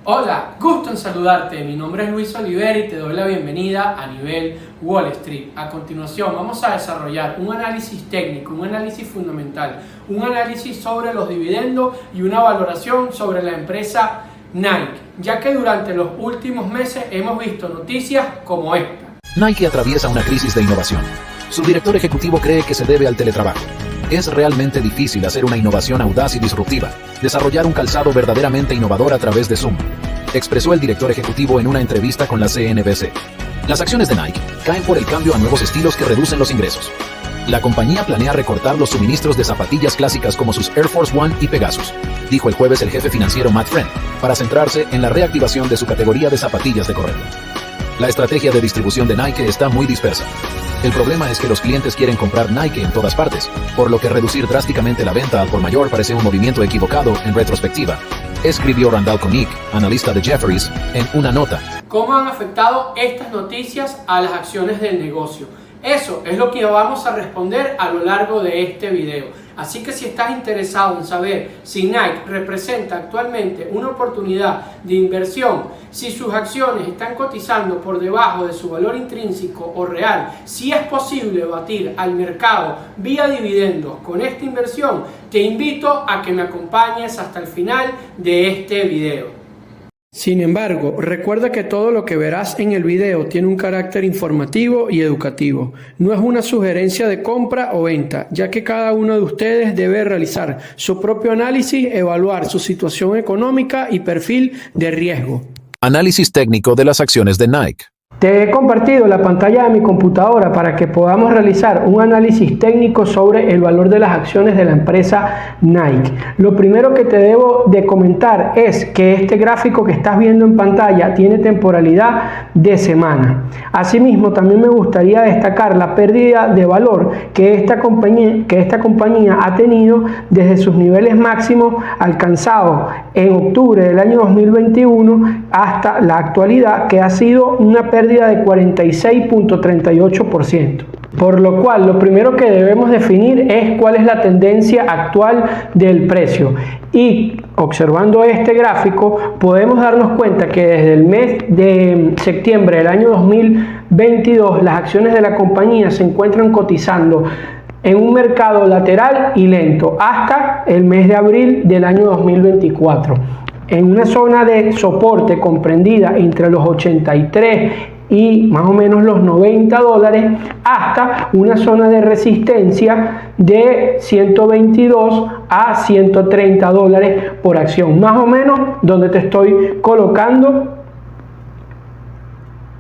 Hola, gusto en saludarte. Mi nombre es Luis Oliver y te doy la bienvenida a Nivel Wall Street. A continuación vamos a desarrollar un análisis técnico, un análisis fundamental, un análisis sobre los dividendos y una valoración sobre la empresa Nike, ya que durante los últimos meses hemos visto noticias como esta. Nike atraviesa una crisis de innovación. Su director ejecutivo cree que se debe al teletrabajo. Es realmente difícil hacer una innovación audaz y disruptiva, desarrollar un calzado verdaderamente innovador a través de Zoom, expresó el director ejecutivo en una entrevista con la CNBC. Las acciones de Nike caen por el cambio a nuevos estilos que reducen los ingresos. La compañía planea recortar los suministros de zapatillas clásicas como sus Air Force One y Pegasus, dijo el jueves el jefe financiero Matt Friend, para centrarse en la reactivación de su categoría de zapatillas de correr. La estrategia de distribución de Nike está muy dispersa. El problema es que los clientes quieren comprar Nike en todas partes, por lo que reducir drásticamente la venta al por mayor parece un movimiento equivocado en retrospectiva, escribió Randall Koenig, analista de Jefferies, en una nota. ¿Cómo han afectado estas noticias a las acciones del negocio? Eso es lo que vamos a responder a lo largo de este video. Así que si estás interesado en saber si Nike representa actualmente una oportunidad de inversión, si sus acciones están cotizando por debajo de su valor intrínseco o real, si es posible batir al mercado vía dividendos con esta inversión, te invito a que me acompañes hasta el final de este video. Sin embargo, recuerda que todo lo que verás en el video tiene un carácter informativo y educativo. No es una sugerencia de compra o venta, ya que cada uno de ustedes debe realizar su propio análisis, evaluar su situación económica y perfil de riesgo. Análisis técnico de las acciones de Nike. Te he compartido la pantalla de mi computadora para que podamos realizar un análisis técnico sobre el valor de las acciones de la empresa Nike. Lo primero que te debo de comentar es que este gráfico que estás viendo en pantalla tiene temporalidad de semana. Asimismo, también me gustaría destacar la pérdida de valor que esta compañía ha tenido desde sus niveles máximos alcanzados en octubre del año 2021 hasta la actualidad, que ha sido una pérdida de 46.38%. Por lo cual, lo primero que debemos definir es cuál es la tendencia actual del precio. Y observando este gráfico, podemos darnos cuenta que desde el mes de septiembre del año 2022, las acciones de la compañía se encuentran cotizando en un mercado lateral y lento hasta el mes de abril del año 2024. En una zona de soporte comprendida entre los 83 y más o menos los $90 hasta una zona de resistencia de 122 a 130 dólares por acción, más o menos donde te estoy colocando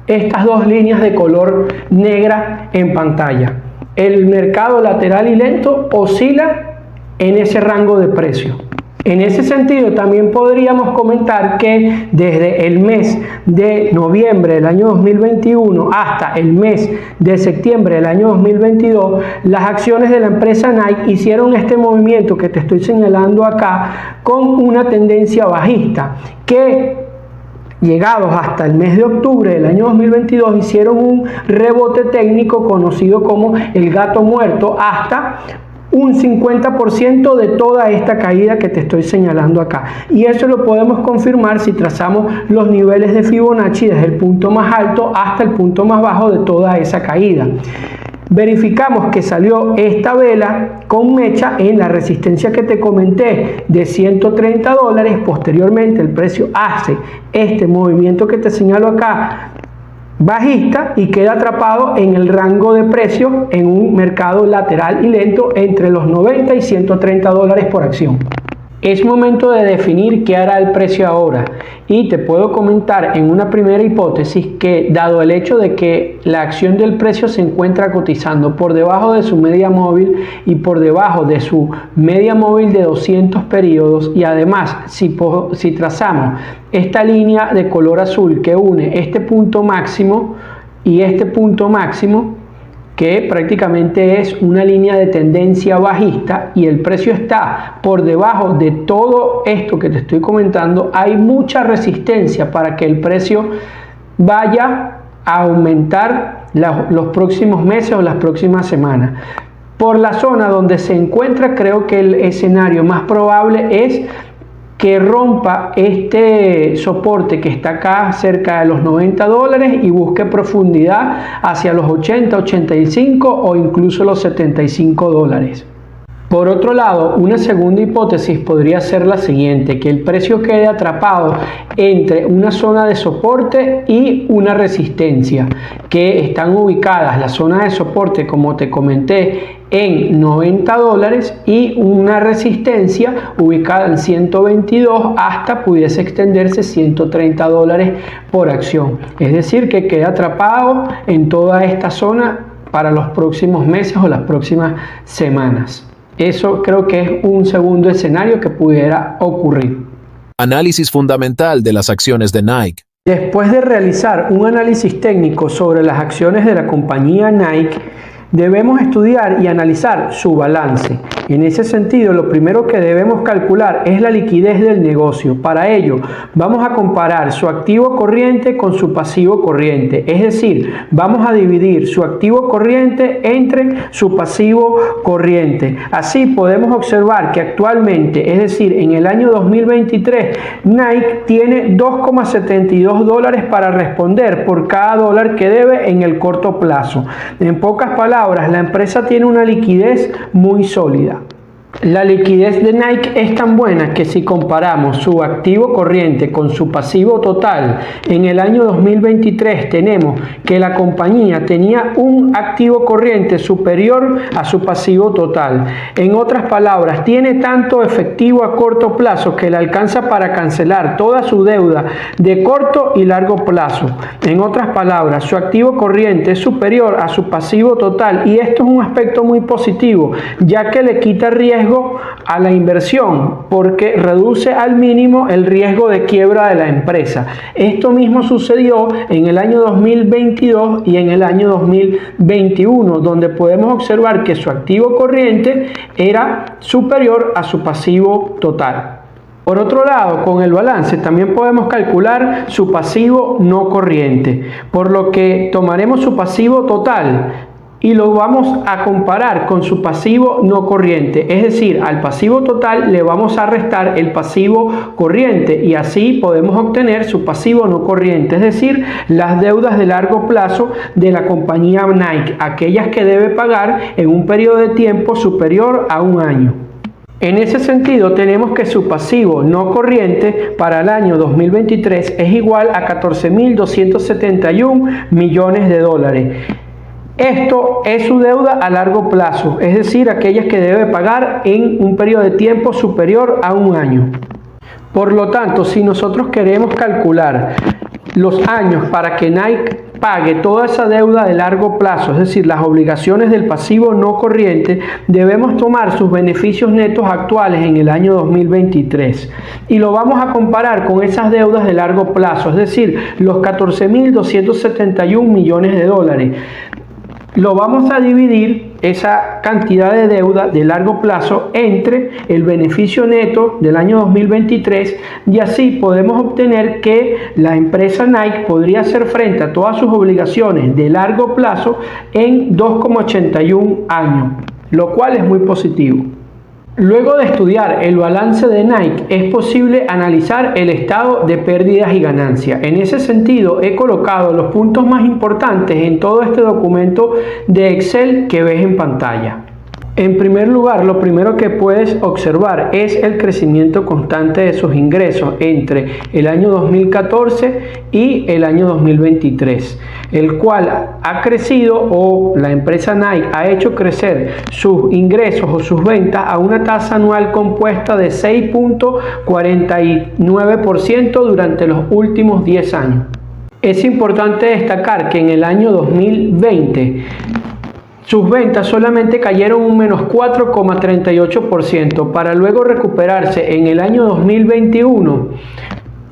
estas dos líneas de color negra en pantalla. El mercado lateral y lento oscila en ese rango de precio. En ese sentido, también podríamos comentar que desde el mes de noviembre del año 2021 hasta el mes de septiembre del año 2022, las acciones de la empresa Nike hicieron este movimiento que te estoy señalando acá con una tendencia bajista, que llegados hasta el mes de octubre del año 2022 hicieron un rebote técnico conocido como el gato muerto hasta un 50% de toda esta caída que te estoy señalando acá. Y eso lo podemos confirmar si trazamos los niveles de Fibonacci desde el punto más alto hasta el punto más bajo de toda esa caída. Verificamos que salió esta vela con mecha en la resistencia que te comenté de 130 dólares. Posteriormente el precio hace este movimiento que te señalo acá bajista y queda atrapado en el rango de precios en un mercado lateral y lento entre los 90 y 130 dólares por acción. Es momento de definir qué hará el precio ahora, y te puedo comentar en una primera hipótesis que, dado el hecho de que la acción del precio se encuentra cotizando por debajo de su media móvil y por debajo de su media móvil de 200 periodos, y además si trazamos esta línea de color azul que une este punto máximo y este punto máximo, que prácticamente es una línea de tendencia bajista, y el precio está por debajo de todo esto que te estoy comentando, hay mucha resistencia para que el precio vaya a aumentar los próximos meses o las próximas semanas. Por la zona donde se encuentra, creo que el escenario más probable es que rompa este soporte que está acá cerca de los $90 y busque profundidad hacia los 80, 85 o incluso los $75. Por otro lado, una segunda hipótesis podría ser la siguiente, que el precio quede atrapado entre una zona de soporte y una resistencia, que están ubicadas la zona de soporte, como te comenté, en $90 y una resistencia ubicada en 122 hasta pudiese extenderse $130 por acción. Es decir, que queda atrapado en toda esta zona para los próximos meses o las próximas semanas. Eso creo que es un segundo escenario que pudiera ocurrir. Análisis fundamental de las acciones de Nike. Después de realizar un análisis técnico sobre las acciones de la compañía Nike, debemos estudiar y analizar su balance. En ese sentido, lo primero que debemos calcular es la liquidez del negocio. Para ello, vamos a comparar su activo corriente con su pasivo corriente. Es decir, vamos a dividir su activo corriente entre su pasivo corriente. Así podemos observar que actualmente, es decir, en el año 2023, Nike tiene $2,72 para responder por cada dólar que debe en el corto plazo. En pocas palabras, la empresa tiene una liquidez muy sólida. La liquidez de Nike es tan buena que si comparamos su activo corriente con su pasivo total, en el año 2023 tenemos que la compañía tenía un activo corriente superior a su pasivo total. En otras palabras, tiene tanto efectivo a corto plazo que le alcanza para cancelar toda su deuda de corto y largo plazo. En otras palabras, su activo corriente es superior a su pasivo total y esto es un aspecto muy positivo, ya que le quita riesgo a la inversión porque reduce al mínimo el riesgo de quiebra de la empresa. Esto mismo sucedió en el año 2022 y en el año 2021, donde podemos observar que su activo corriente era superior a su pasivo total. Por otro lado, con el balance también podemos calcular su pasivo no corriente, por lo que tomaremos su pasivo total y lo vamos a comparar con su pasivo no corriente, es decir, al pasivo total le vamos a restar el pasivo corriente y así podemos obtener su pasivo no corriente, es decir, las deudas de largo plazo de la compañía Nike, aquellas que debe pagar en un periodo de tiempo superior a un año. En ese sentido, tenemos que su pasivo no corriente para el año 2023 es igual a $14.271 millones. Esto es su deuda a largo plazo, es decir, aquellas que debe pagar en un periodo de tiempo superior a un año. Por lo tanto, si nosotros queremos calcular los años para que Nike pague toda esa deuda de largo plazo, es decir, las obligaciones del pasivo no corriente, debemos tomar sus beneficios netos actuales en el año 2023 y lo vamos a comparar con esas deudas de largo plazo, es decir, los $14.271 millones. Lo vamos a dividir esa cantidad de deuda de largo plazo entre el beneficio neto del año 2023 y así podemos obtener que la empresa Nike podría hacer frente a todas sus obligaciones de largo plazo en 2,81 años, lo cual es muy positivo. Luego de estudiar el balance de Nike, es posible analizar el estado de pérdidas y ganancias. En ese sentido, he colocado los puntos más importantes en todo este documento de Excel que ves en pantalla. En primer lugar, lo primero que puedes observar es el crecimiento constante de sus ingresos entre el año 2014 y el año 2023, el cual ha crecido o la empresa Nike ha hecho crecer sus ingresos o sus ventas a una tasa anual compuesta de 6,49% durante los últimos 10 años. Es importante destacar que en el año 2020 sus ventas solamente cayeron un menos 4,38% para luego recuperarse en el año 2021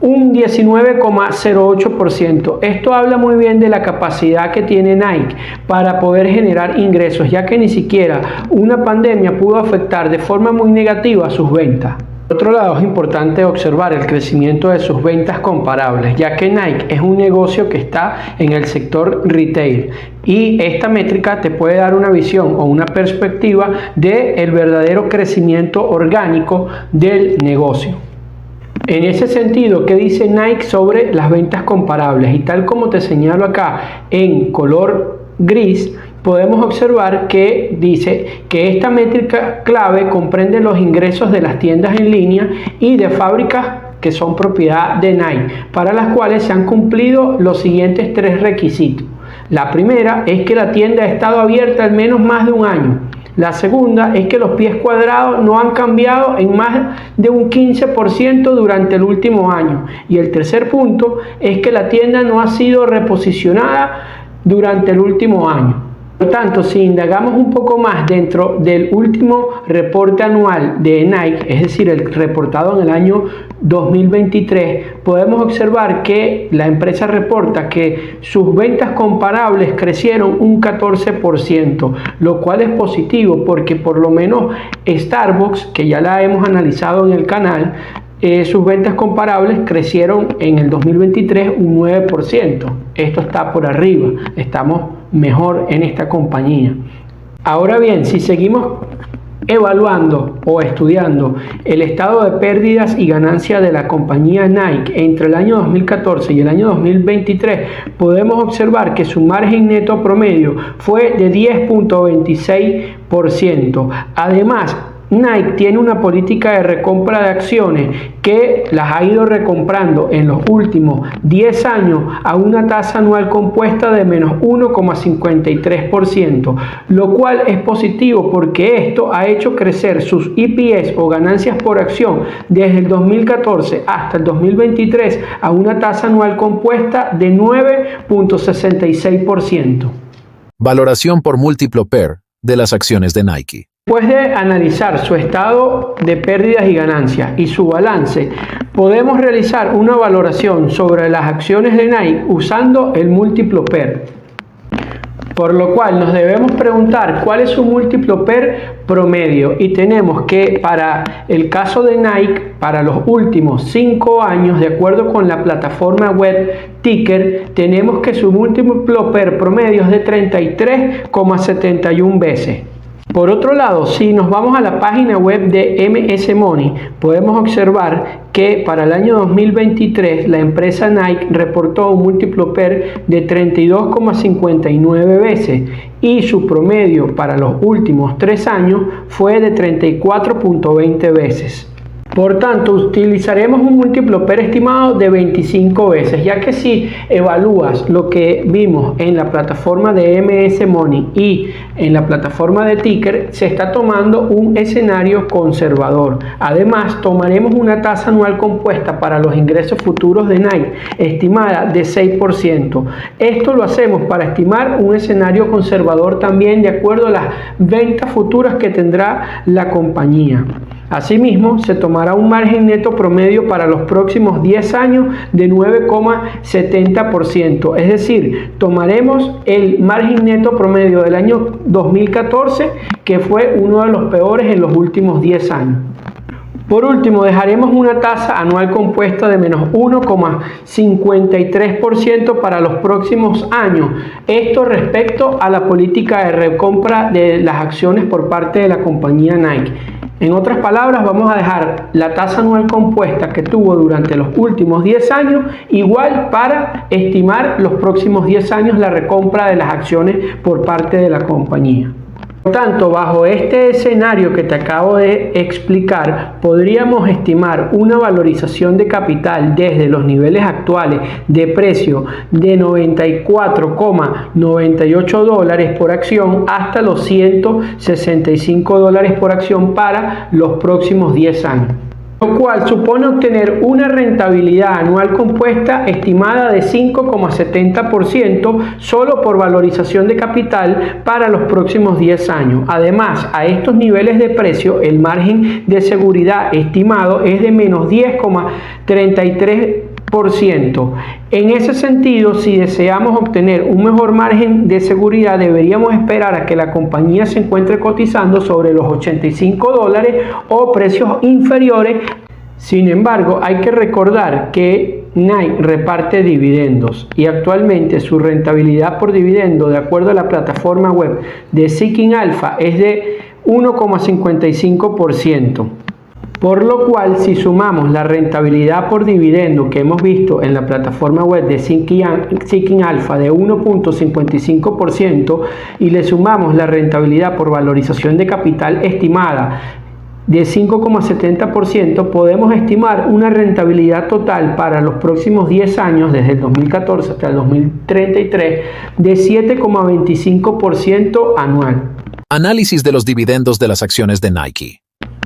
un 19,08%. Esto habla muy bien de la capacidad que tiene Nike para poder generar ingresos, ya que ni siquiera una pandemia pudo afectar de forma muy negativa sus ventas. Por otro lado, es importante observar el crecimiento de sus ventas comparables, ya que Nike es un negocio que está en el sector retail y esta métrica te puede dar una visión o una perspectiva del verdadero crecimiento orgánico del negocio. En ese sentido, ¿qué dice Nike sobre las ventas comparables? Y tal como te señalo acá en color gris, podemos observar que dice que esta métrica clave comprende los ingresos de las tiendas en línea y de fábricas que son propiedad de Nike, para las cuales se han cumplido los siguientes 3 requisitos. La primera es que la tienda ha estado abierta al menos más de un año. La segunda es que los pies cuadrados no han cambiado en más de un 15% durante el último año. Y el tercer punto es que la tienda no ha sido reposicionada durante el último año. Por lo tanto, si indagamos un poco más dentro del último reporte anual de Nike, es decir, el reportado en el año 2023, podemos observar que la empresa reporta que sus ventas comparables crecieron un 14%, lo cual es positivo porque por lo menos Starbucks, que ya la hemos analizado en el canal, sus ventas comparables crecieron en el 2023 un 9%. Esto está por arriba, estamos mejor en esta compañía. Ahora bien, si seguimos evaluando o estudiando el estado de pérdidas y ganancias de la compañía Nike entre el año 2014 y el año 2023, podemos observar que su margen neto promedio fue de 10.26%. Además, Nike tiene una política de recompra de acciones que las ha ido recomprando en los últimos 10 años a una tasa anual compuesta de menos 1,53%, lo cual es positivo porque esto ha hecho crecer sus EPS o ganancias por acción desde el 2014 hasta el 2023 a una tasa anual compuesta de 9,66%. Valoración por múltiplo PER de las acciones de Nike. Después de analizar su estado de pérdidas y ganancias y su balance, podemos realizar una valoración sobre las acciones de Nike usando el múltiplo PER. Por lo cual nos debemos preguntar cuál es su múltiplo PER promedio, y tenemos que para el caso de Nike, para los últimos 5 años, de acuerdo con la plataforma web Ticker, tenemos que su múltiplo PER promedio es de 33,71 veces. Por otro lado, si nos vamos a la página web de MS Money, podemos observar que para el año 2023 la empresa Nike reportó un múltiplo PER de 32,59 veces y su promedio para los últimos 3 años fue de 34,20 veces. Por tanto, utilizaremos un múltiplo PER estimado de 25 veces, ya que si evalúas lo que vimos en la plataforma de MS Money y en la plataforma de Ticker, se está tomando un escenario conservador. Además, tomaremos una tasa anual compuesta para los ingresos futuros de Nike estimada de 6%. Esto lo hacemos para estimar un escenario conservador también de acuerdo a las ventas futuras que tendrá la compañía. Asimismo, se tomará un margen neto promedio para los próximos 10 años de 9,70%. Es decir, tomaremos el margen neto promedio del año 2014, que fue uno de los peores en los últimos 10 años. Por último, dejaremos una tasa anual compuesta de menos 1,53% para los próximos años. Esto respecto a la política de recompra de las acciones por parte de la compañía Nike. En otras palabras, vamos a dejar la tasa anual compuesta que tuvo durante los últimos 10 años igual para estimar los próximos 10 años la recompra de las acciones por parte de la compañía. Por tanto, bajo este escenario que te acabo de explicar, podríamos estimar una valorización de capital desde los niveles actuales de precio de 94,98 dólares por acción hasta los 165 dólares por acción para los próximos 10 años. Lo cual supone obtener una rentabilidad anual compuesta estimada de 5,70% solo por valorización de capital para los próximos 10 años. Además, a estos niveles de precio, el margen de seguridad estimado es de menos 10,33%. En ese sentido, si deseamos obtener un mejor margen de seguridad, deberíamos esperar a que la compañía se encuentre cotizando sobre los 85 dólares o precios inferiores. Sin embargo, hay que recordar que Nike reparte dividendos y actualmente su rentabilidad por dividendo, de acuerdo a la plataforma web de Seeking Alpha, es de 1,55%. Por lo cual, si sumamos la rentabilidad por dividendo que hemos visto en la plataforma web de Seeking Alpha de 1.55% y le sumamos la rentabilidad por valorización de capital estimada de 5,70%, podemos estimar una rentabilidad total para los próximos 10 años, desde el 2014 hasta el 2033, de 7,25% anual. Análisis de los dividendos de las acciones de Nike.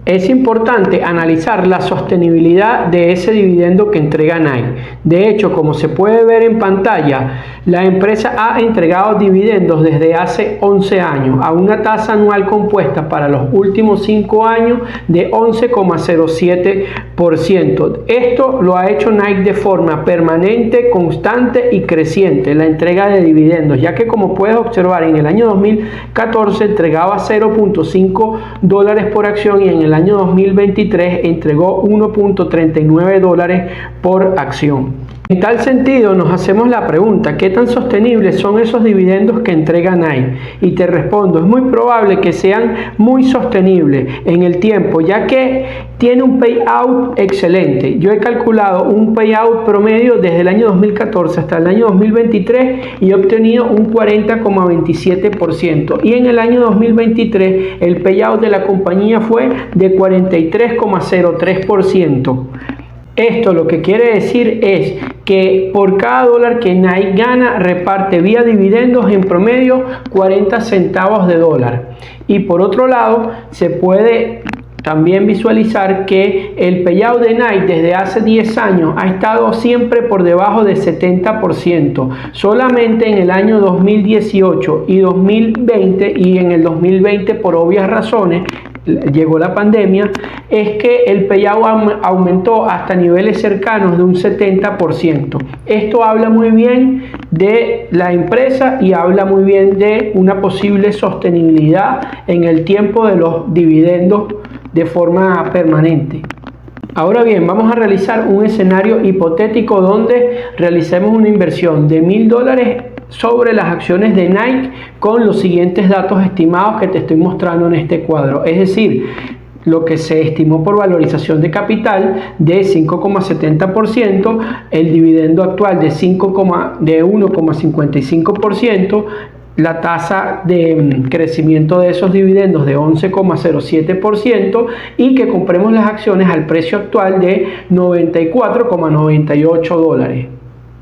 Es importante analizar la sostenibilidad de ese dividendo que entrega Nike. De hecho, como se puede ver en pantalla, la empresa ha entregado dividendos desde hace 11 años a una tasa anual compuesta para los últimos 5 años de 11,07%. Esto lo ha hecho Nike de forma permanente, constante y creciente, la entrega de dividendos, ya que como puedes observar en el año 2014 entregaba $0.5 por acción y en el año 2023 entregó $1.39 por acción. En tal sentido, nos hacemos la pregunta, ¿qué tan sostenibles son esos dividendos que entrega Nike? Y te respondo, es muy probable que sean muy sostenibles en el tiempo, ya que tiene un payout excelente. Yo he calculado un payout promedio desde el año 2014 hasta el año 2023 y he obtenido un 40,27%. Y en el año 2023 el payout de la compañía fue de 43,03%. Esto lo que quiere decir es que por cada dólar que Nike gana, reparte vía dividendos en promedio 40 centavos de dólar. Y por otro lado, se puede también visualizar que el payout de Nike desde hace 10 años ha estado siempre por debajo del 70%. Solamente en el año 2018 y 2020, y en el 2020 por obvias razones, llegó la pandemia, es que el payout aumentó hasta niveles cercanos de un 70%. Esto habla muy bien de la empresa y habla muy bien de una posible sostenibilidad en el tiempo de los dividendos de forma permanente. Ahora bien, vamos a realizar un escenario hipotético donde realicemos una inversión de $1.000 sobre las acciones de Nike con los siguientes datos estimados que te estoy mostrando en este cuadro. Es decir, lo que se estimó por valorización de capital de 5,70%, el dividendo actual de 1,55%, la tasa de crecimiento de esos dividendos de 11,07% y que compremos las acciones al precio actual de $94,98.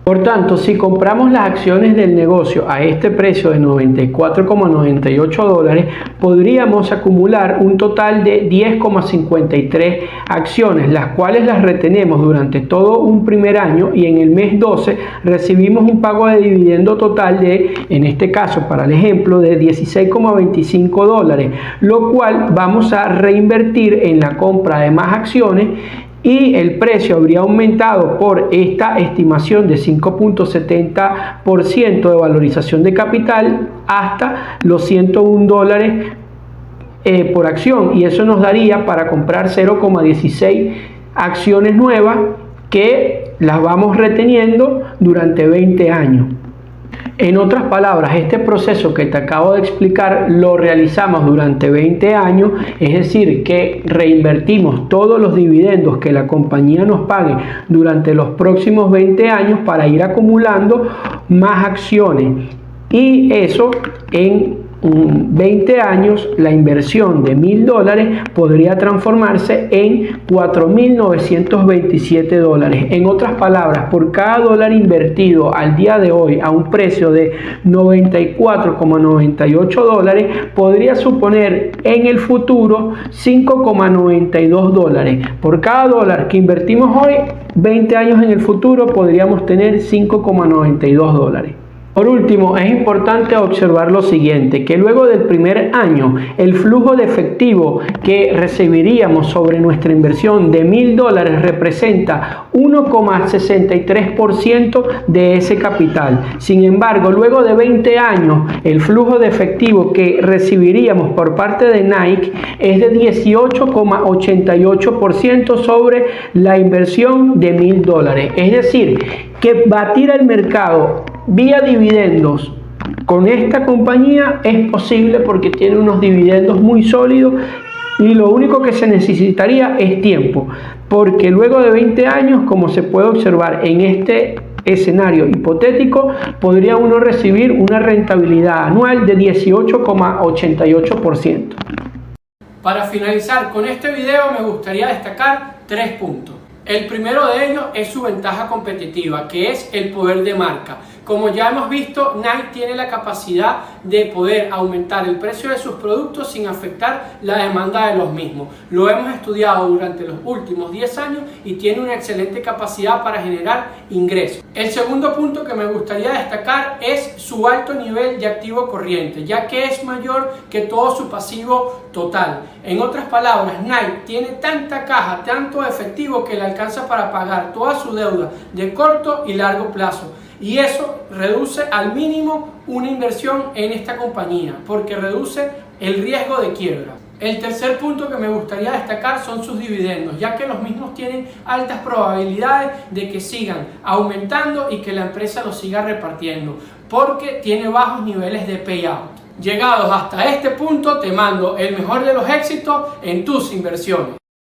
Por tanto, si compramos las acciones del negocio a este precio de $94,98, podríamos acumular un total de 10,53 acciones, las cuales las retenemos durante todo un primer año y en el mes 12 recibimos un pago de dividendo total de, en este caso para el ejemplo, de $16,25, lo cual vamos a reinvertir en la compra de más acciones y el precio habría aumentado por esta estimación de 5,70% de valorización de capital hasta los $101 por acción, y eso nos daría para comprar 0,16 acciones nuevas que las vamos reteniendo durante 20 años. En otras palabras, este proceso que te acabo de explicar lo realizamos durante 20 años, es decir, que reinvertimos todos los dividendos que la compañía nos pague durante los próximos 20 años para ir acumulando más acciones. Y eso en 20 años, la inversión de $1.000 podría transformarse en $4.927. En otras palabras, por cada dólar invertido al día de hoy a un precio de $94,98, podría suponer en el futuro $5,92. Por cada dólar que invertimos hoy, 20 años en el futuro podríamos tener $5,92. Por último, es importante observar lo siguiente, que luego del primer año, el flujo de efectivo que recibiríamos sobre nuestra inversión de $1.000 representa 1,63% de ese capital. Sin embargo, luego de 20 años, el flujo de efectivo que recibiríamos por parte de Nike es de 18,88% sobre la inversión de $1.000. Es decir, que batir el mercado vía dividendos con esta compañía es posible porque tiene unos dividendos muy sólidos y lo único que se necesitaría es tiempo, porque luego de 20 años, como se puede observar en este escenario hipotético, podría uno recibir una rentabilidad anual de 18,88%. Para finalizar con este video me gustaría destacar 3 puntos. El primero de ellos es su ventaja competitiva, que es el poder de marca. Como ya hemos visto, Nike tiene la capacidad de poder aumentar el precio de sus productos sin afectar la demanda de los mismos. Lo hemos estudiado durante los últimos 10 años y tiene una excelente capacidad para generar ingresos. El segundo punto que me gustaría destacar es su alto nivel de activo corriente, ya que es mayor que todo su pasivo total. En otras palabras, Nike tiene tanta caja, tanto efectivo que le alcanza para pagar toda su deuda de corto y largo plazo. Y eso reduce al mínimo una inversión en esta compañía, porque reduce el riesgo de quiebra. El tercer punto que me gustaría destacar son sus dividendos, ya que los mismos tienen altas probabilidades de que sigan aumentando y que la empresa los siga repartiendo, porque tiene bajos niveles de payout. Llegados hasta este punto, te mando el mejor de los éxitos en tus inversiones.